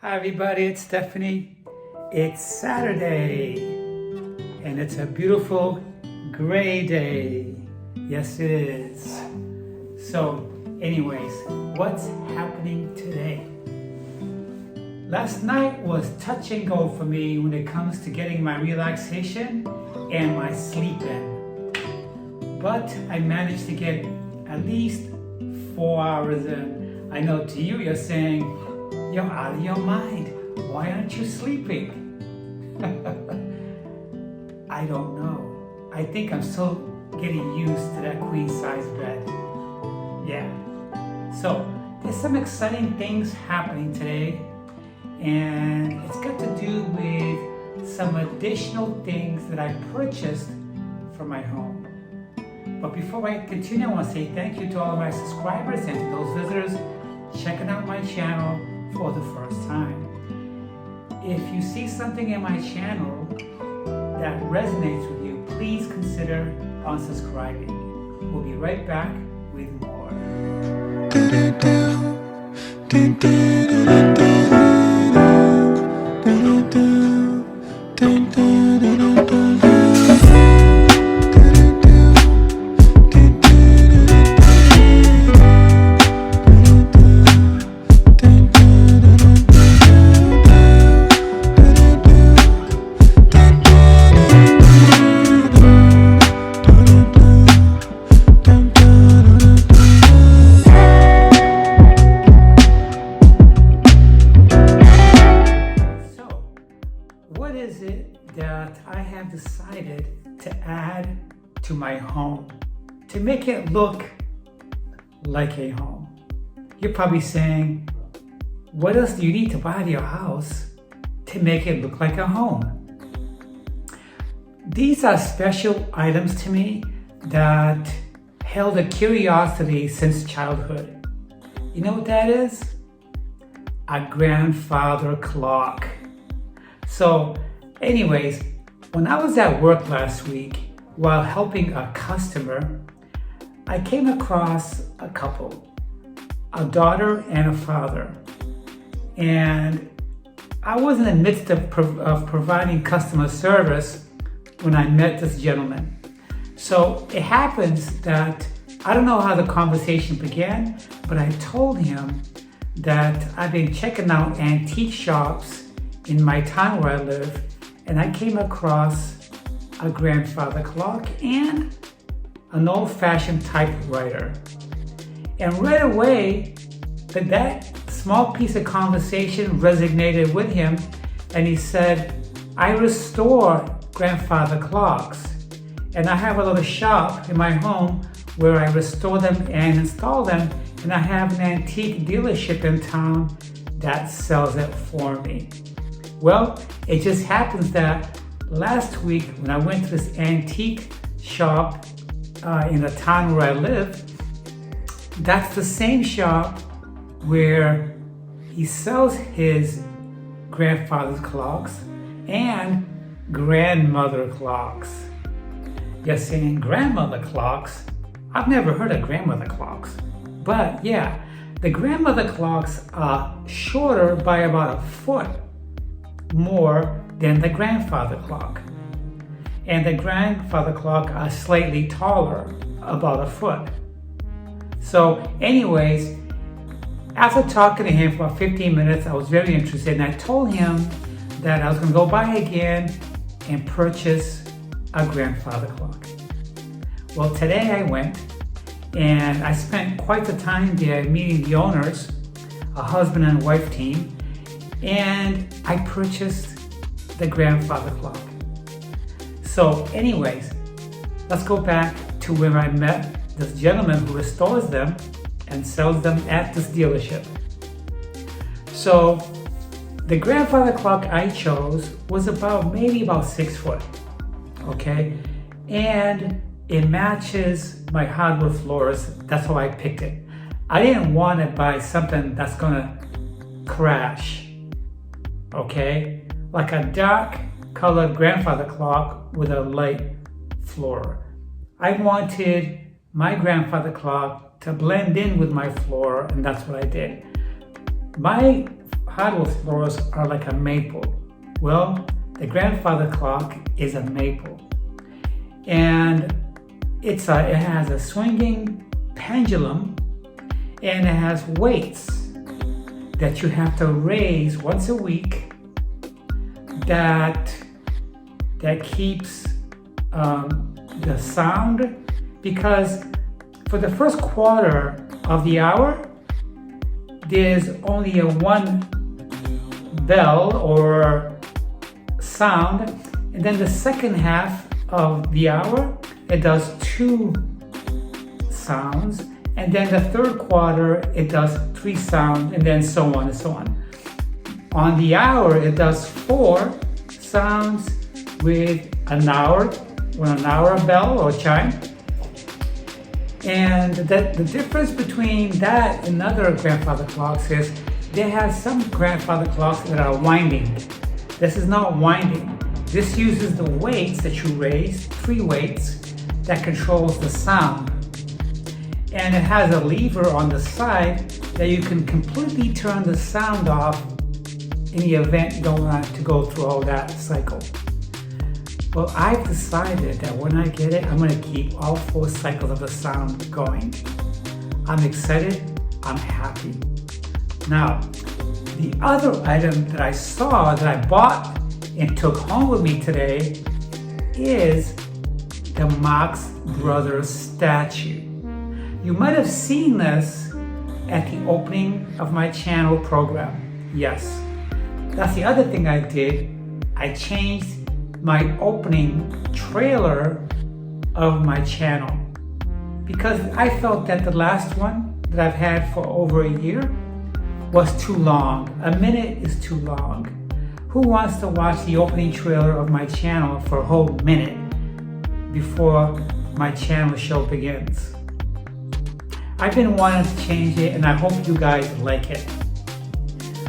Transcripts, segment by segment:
Hi everybody, it's Stephanie. It's Saturday and it's a beautiful gray day. Yes it is. So anyways, what's happening today? Last night was touch and go for me when it comes to getting my relaxation and my sleep in. But I managed to get at least 4 hours in. I know to you, you're saying, you're out of your mind. Why aren't you sleeping? I don't know. I think I'm still getting used to that queen size bed. Yeah. So there's some exciting things happening today, and it's got to do with some additional things that I purchased for my home. But before I continue, I want to say thank you to all of my subscribers and to those visitors checking out my channel for the first time. If you see something in my channel that resonates with you, please consider unsubscribing. We'll be right back with more. What is it that I have decided to add to my home to make it look like a home? You're probably saying, what else do you need to buy to your house to make it look like a home? These are special items to me that held a curiosity since childhood. You know what that is? A grandfather clock. So anyways, when I was at work last week while helping a customer, I came across a couple, a daughter and a father. And I was in the midst of providing customer service when I met this gentleman. So it happens that I don't know how the conversation began, but I told him that I've been checking out antique shops in my town where I live, and I came across a grandfather clock and an old-fashioned typewriter. And right away, that small piece of conversation resonated with him, and he said, I restore grandfather clocks, and I have a little shop in my home where I restore them and install them, and I have an antique dealership in town that sells it for me. Well, it just happens that last week when I went to this antique shop in the town where I live, that's the same shop where he sells his grandfather's clocks and grandmother clocks. You're saying grandmother clocks? I've never heard of grandmother clocks. But yeah, the grandmother clocks are shorter by about a foot more than the grandfather clock. And the grandfather clock are slightly taller, about a foot. So anyways, after talking to him for about 15 minutes, I was very interested, and I told him that I was going to go by again and purchase a grandfather clock. Well, today I went, and I spent quite the time there meeting the owners, a husband and wife team, and I purchased the grandfather clock. So anyways, let's go back to where I met this gentleman who restores them and sells them at this dealership. So the grandfather clock I chose was maybe about 6 foot, okay? And it matches my hardwood floors. That's how I picked it. I didn't want to buy something that's gonna crash. Okay, like a dark colored grandfather clock with a light floor. I wanted my grandfather clock to blend in with my floor, and that's what I did. My hardwood floors are like a maple. Well, the grandfather clock is a maple. And it has a swinging pendulum, and it has weights that you have to raise once a week that keeps the sound, because for the first quarter of the hour, there's only a one bell or sound, and then the second half of the hour, it does two sounds, and then the third quarter, it does three sounds, and then so on and so on. On the hour, it does four sounds with an hour bell or chime. And the difference between that and other grandfather clocks is they have some grandfather clocks that are winding. This is not winding. This uses the weights that you raise, 3 weights, that controls the sound. And it has a lever on the side that you can completely turn the sound off in the event you don't want to go through all that cycle. Well, I've decided that when I get it, I'm going to keep all 4 cycles of the sound going. I'm excited, I'm happy. Now, the other item that I saw, that I bought and took home with me today, is the Marx Brothers statue. You might have seen this at the opening of my channel program. Yes, that's the other thing I did. I changed my opening trailer of my channel because I felt that the last one that I've had for over a year was too long. A minute is too long. Who wants to watch the opening trailer of my channel for a whole minute before my channel show begins? I've been wanting to change it, and I hope you guys like it.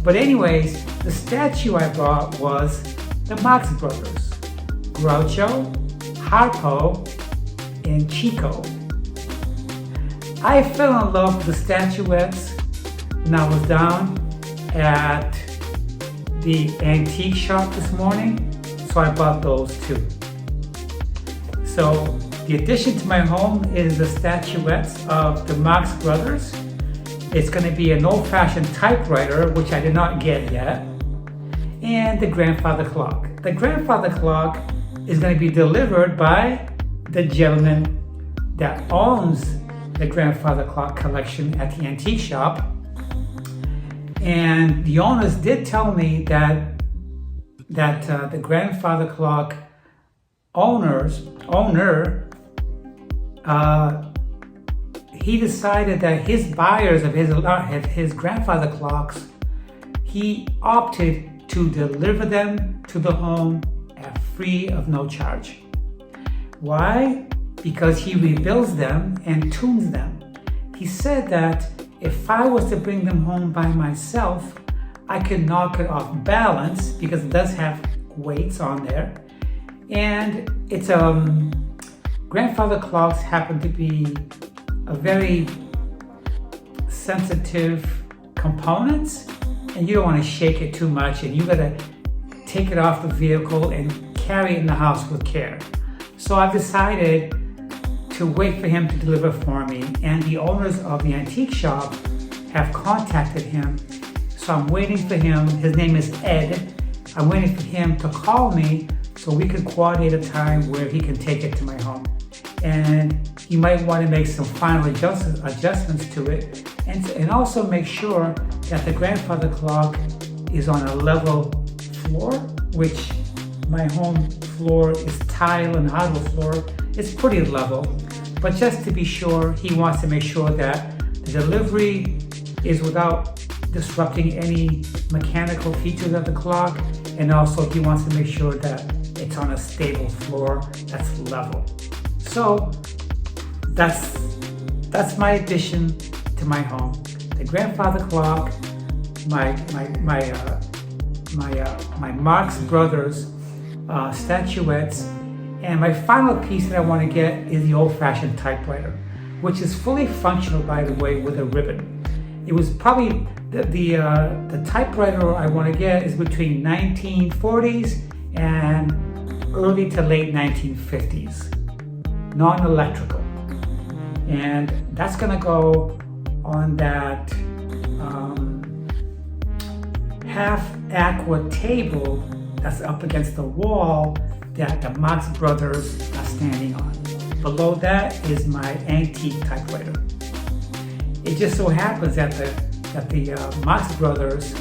But anyways, the statue I bought was the Marx Brothers, Groucho, Harpo, and Chico. I fell in love with the statuettes when I was down at the antique shop this morning, so I bought those too. So the addition to my home is the statuettes of the Marx Brothers. It's going to be an old-fashioned typewriter, which I did not get yet, and the grandfather clock. The grandfather clock is going to be delivered by the gentleman that owns the grandfather clock collection at the antique shop. And the owners did tell me that the grandfather clock owner, he decided that his buyers of his grandfather clocks, he opted to deliver them to the home at free of no charge. Why? Because he rebuilds them and tunes them. He said that if I was to bring them home by myself, I could knock it off balance because it does have weights on there. And it's grandfather clocks happen to be a very sensitive component, and you don't want to shake it too much, and you gotta take it off the vehicle and carry it in the house with care. So I've decided to wait for him to deliver for me, and the owners of the antique shop have contacted him. So I'm waiting for him. His name is Ed. I'm waiting for him to call me so we can coordinate a time where he can take it to my home. And he might want to make some final adjustments to it, and also make sure that the grandfather clock is on a level floor, which my home floor is tile and hardwood floor. It's pretty level, but just to be sure, he wants to make sure that the delivery is without disrupting any mechanical features of the clock, and also he wants to make sure that it's on a stable floor that's level. So that's my addition to my home. The grandfather clock, my Marx Brothers statuettes, and my final piece that I want to get is the old-fashioned typewriter, which is fully functional, by the way, with a ribbon. It was probably the typewriter I want to get is between 1940s and early to late 1950s, non-electrical. And that's gonna go on that half aqua table that's up against the wall that the Marx brothers are standing on. Below that is my antique typewriter. It just so happens that the Marx brothers,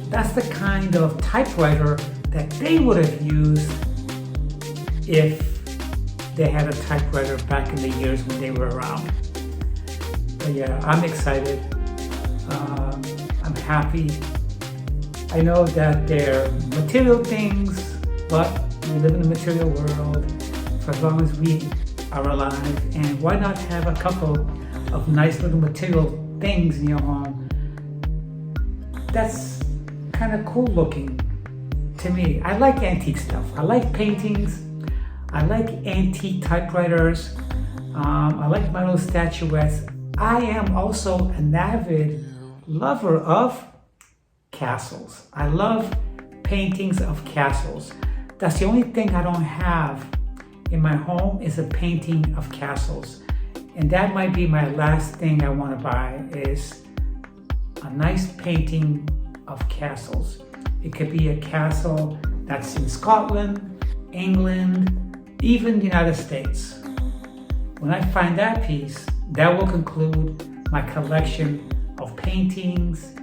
that's the kind of typewriter that they would have used if they had a typewriter back in the years when they were around. But yeah, I'm excited. I'm happy. I know that they're material things, but we live in a material world for as long as we are alive. And why not have a couple of nice little material things in your home? That's kind of cool looking to me. I like antique stuff. I like paintings. I like antique typewriters. I like my little statuettes. I am also an avid lover of castles. I love paintings of castles. That's the only thing I don't have in my home is a painting of castles. And that might be my last thing I want to buy is a nice painting of castles. It could be a castle that's in Scotland, England, even the United States. When I find that piece, that will conclude my collection of paintings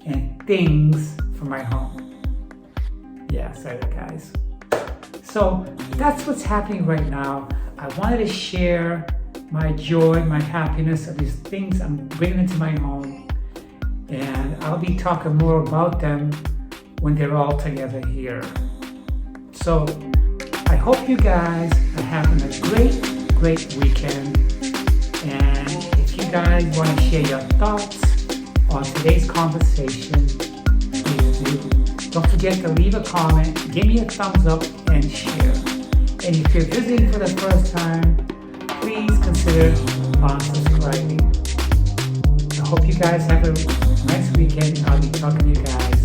and things for my home. Yeah, sorry guys. So that's what's happening right now. I wanted to share my joy, my happiness of these things I'm bringing into my home. And I'll be talking more about them when they're all together here. So I hope you guys are having a great weekend. And if you guys want to share your thoughts on today's conversation, please do. Don't forget to leave a comment, give me a thumbs up, and share. And if you're visiting for the first time, please consider subscribing. I hope you guys have a nice weekend. I'll be talking to you guys